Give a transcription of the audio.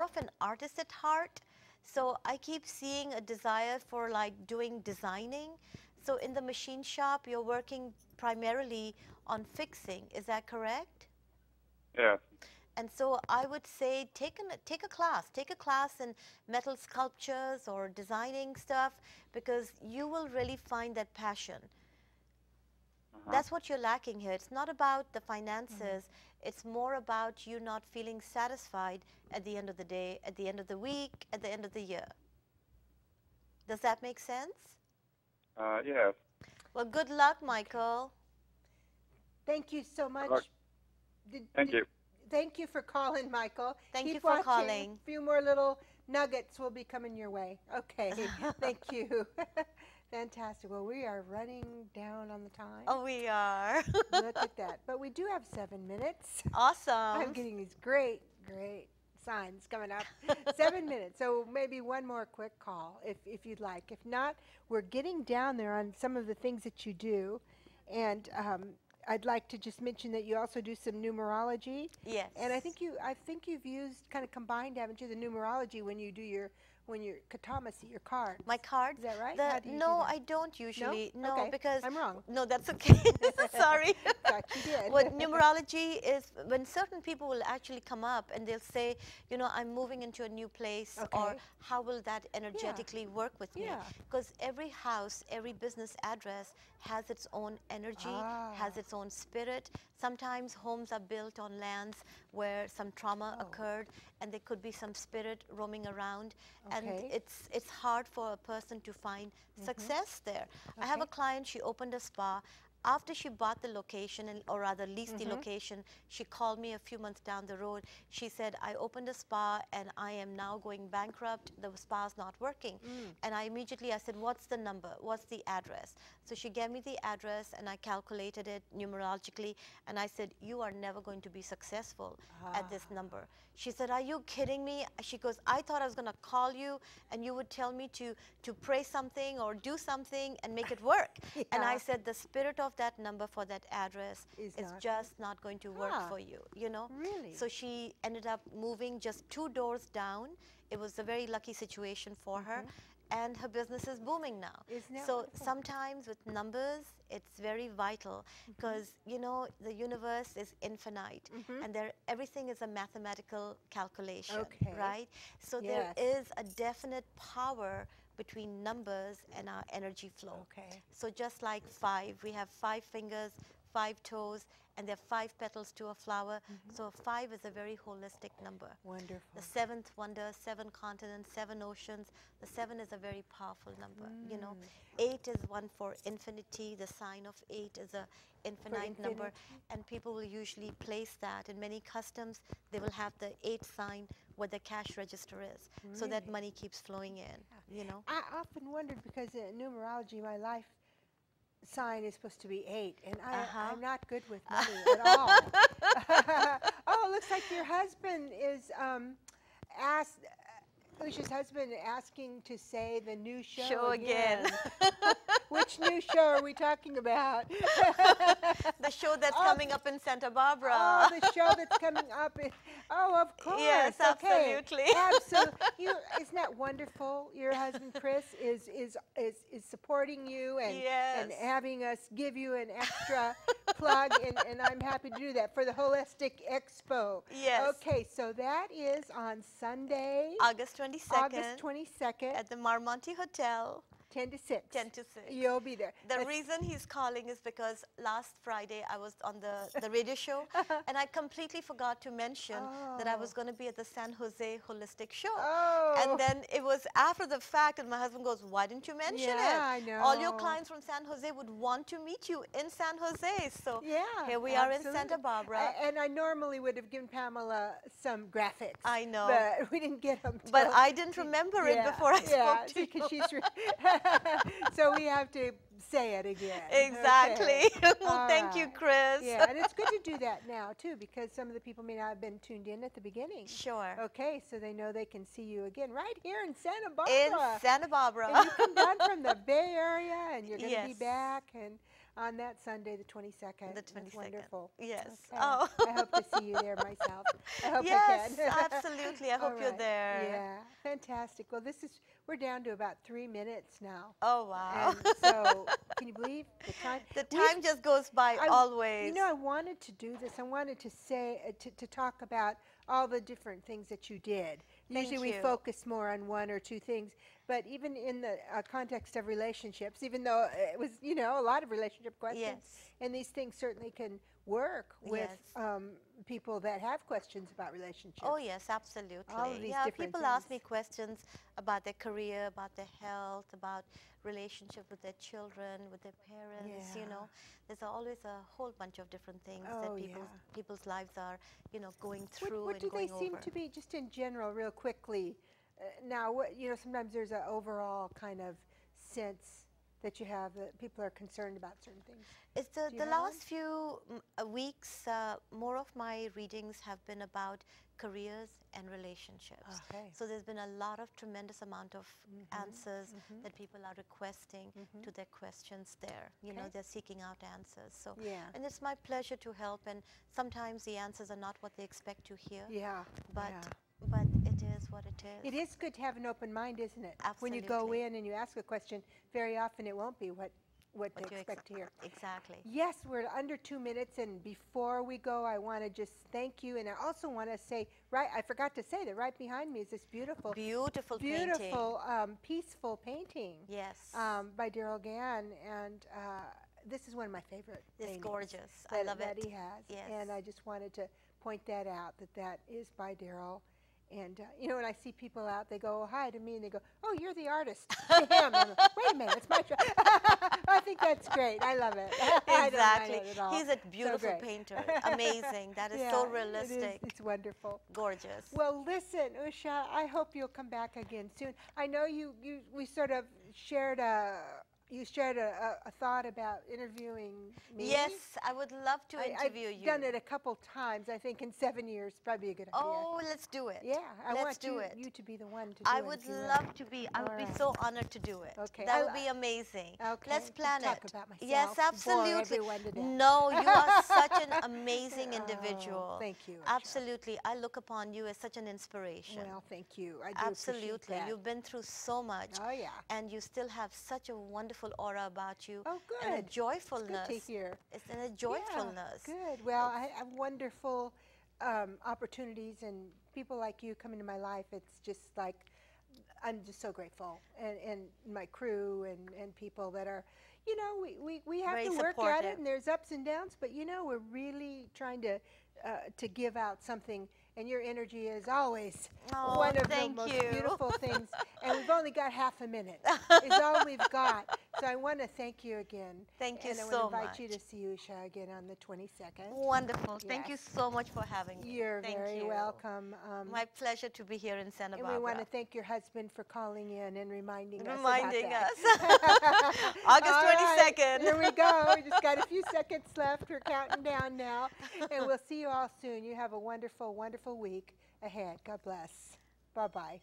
of an artist at heart. So I keep seeing a desire for like doing designing. So in the machine shop, you're working primarily on fixing. Is that correct? Yes. And so I would say take a class in metal sculptures or designing stuff, because you will really find that passion. Uh-huh. That's what you're lacking here. It's not about the finances. It's more about you not feeling satisfied at the end of the day, at the end of the week, at the end of the year. Does that make sense? Yes. Well, good luck, Michael. Thank you so Good luck. much. Did, Thank did, you. thank you for calling, Michael. Thank you Keep for watching. calling. A few more little nuggets will be coming your way. Okay. Thank you. Fantastic. Well, we are running down on the time. Oh, we are. Look at that. But we do have 7 minutes. I'm Awesome. getting these great, great signs coming up. 7 minutes. So maybe one more quick call if you'd like. If not, we're getting down there on some of the things that you do. And I'd like to just mention that you also do some numerology. Yes. And I think you've used kind of combined, haven't you, the numerology when you do your cartomancy, your cards. My cards? Is that right? How do you do No, that? I don't usually. No, Okay. because I'm wrong. no, that's okay. Sorry. Thought you did. What numerology is, when certain people will actually come up and they'll say, you know, I'm moving into a new place, or Okay. how will that energetically work with me? Yeah. Because every house, every business address has its own energy, has its own spirit. Sometimes homes are built on lands where some trauma occurred, and there could be some spirit roaming around, and Okay. it's hard for a person to find success there. I have a Okay. client, she opened a spa. After she bought the location, or rather leased the location, she called me a few months down the road. She said, I opened a spa and I am now going bankrupt. The spa's not working. And I said, what's the number? What's the address? So she gave me the address and I calculated it numerologically. And I said, you are never going to be successful at this number. She said, are you kidding me? She goes, I thought I was going to call you and you would tell me to pray something or do something and make it work. And I said, the spirit of that number for that address is just not going to work for you, you know? Really? So she ended up moving just 2 doors down. It was a very lucky situation for her. And her business is booming now. Isn't that So wonderful? sometimes with numbers, it's very vital, because you know the universe is infinite, and everything is a mathematical calculation, Okay. right? So Yes. there is a definite power between numbers and our energy flow. Okay. So just like 5, we have 5 fingers, 5 toes, and there are 5 petals to a flower. So 5 is a very holistic number. Wonderful. The 7th wonder, 7 continents, 7 oceans. The 7 is a very powerful number, you know. 8 is one for infinity. The sign of 8 is a infinite number. And people will usually place that in many customs. They will have the 8 sign where the cash register is, so that money keeps flowing in, you know. I often wondered, because in numerology, my life sign is supposed to be 8, and I'm not good with money at all. Oh, it looks like your husband is asked. Usha's husband asking to say the new show again. Which new show are we talking about? The show that's coming up in Santa Barbara. Oh, the show that's coming up. Of course. Yes, okay. absolutely. Absolutely. Isn't that wonderful? Your husband, Chris, is supporting you and having us give you an extra plug, and I'm happy to do that for the Holistic Expo. Yes. Okay, so that is on Sunday, August 22nd. August 22nd. At the Marmonti Hotel. 10 to 6. 10 to 6. You'll be there. The reason he's calling is because last Friday I was on the radio show and I completely forgot to mention that I was going to be at the San Jose Holistic Show. And then it was after the fact, and my husband goes, why didn't you mention it? I know. All your clients from San Jose would want to meet you in San Jose. So here we are in Santa Barbara. And I normally would have given Pamela some graphics. I know. But we didn't get them. But I didn't remember it before I spoke to you. Because she's so we have to say it again. Exactly. Okay. Well, thank you, Chris. Yeah, and it's good to do that now, too, because some of the people may not have been tuned in at the beginning. Sure. Okay, so they know they can see you again right here in Santa Barbara. In Santa Barbara. And you come down from the Bay Area, and you're going to be Yes. back. And on that Sunday, the 22nd. The 22nd. That's wonderful. Yes. Okay. Oh. I hope to see you there myself. I hope Yes, I can. absolutely. I hope All you're right. there. Yeah, fantastic. Well, we're down to about 3 minutes now. Oh, wow. And so, can you believe the time? The time just goes by always. You know, I wanted to do this. I wanted to say, to talk about all the different things that you did. Usually we focus more on one or two things, but even in the context of relationships, even though it was, you know, a lot of relationship questions, and these things certainly can work with people that have questions about relationships. Oh, yes, absolutely. All of these different people ask me questions about their career, about their health, about relationship with their children, with their parents, you know. There's always a whole bunch of different things that people's lives are, you know, going through what and going over. What do they seem to be, just in general, real quickly? Now, you know, sometimes there's an overall kind of sense that you have that people are concerned about certain things. It's the last few weeks, more of my readings have been about careers and relationships. Okay. So there's been a lot of tremendous amount of answers that people are requesting to their questions there. You know, they're seeking out answers. So, and it's my pleasure to help. And sometimes the answers are not what they expect to hear. Yeah. But it is what it is. It is good to have an open mind, isn't it? Absolutely. When you go in and you ask a question, very often it won't be what they expect to hear. Exactly. Yes, we're under 2 minutes, and before we go, I want to just thank you, and I also want to say, I forgot to say that right behind me is this beautiful painting. Peaceful painting. Yes. By Daryl Gann, and this is one of my favorite paintings. It's gorgeous. I love it. That he has. Yes. And I just wanted to point that out, that is by Daryl. And, you know, when I see people out, they go, oh, hi to me, and they go, oh, you're the artist. To him. I'm like, wait a minute, it's my show. I think that's great. I love it. Exactly. I don't mind it at all. He's a beautiful painter. Amazing. That is so realistic. It's wonderful. Gorgeous. Well, listen, Usha, I hope you'll come back again soon. I know we sort of shared a thought about interviewing me. Yes, I would love to interview you. I've done it a couple times, I think in 7 years, probably a good idea. Oh, let's do it. Yeah, I want you to be the one to do it. I would love to be. I would be so honored to do it. Okay. That would be amazing. Okay. Let's plan talk it. About myself, yes, absolutely. bore everyone to death. No, you are such an amazing individual. Oh, thank you, Usha. Absolutely. I look upon you as such an inspiration. Well, thank you. I do Absolutely. appreciate that. You've been through so much. Oh, yeah. And you still have such a wonderful aura about you. Oh, good. And a joyfulness. It's good to hear. It's a joyfulness. Yeah, good. Well, I have wonderful opportunities and people like you come into my life. It's just like, I'm just so grateful. And my crew and people that are, you know, we have Very to work supportive. at it, and there's ups and downs, but, you know, we're really trying to give out something. And your energy is always one of the most beautiful things. And we've only got half a minute. It's all we've got. So I want to thank you again. Thank you so much. And I want to invite you to see Usha again on the 22nd. Wonderful. Yes. Thank you so much for having me. You're thank very you. welcome. My pleasure to be here in Santa Barbara. And we want to thank your husband for calling in and reminding us Reminding about us. that. August 22nd. Right, here we go. We just got a few seconds left. We're counting down now. And we'll see you all soon. You have a wonderful, wonderful week ahead. God bless. Bye-bye.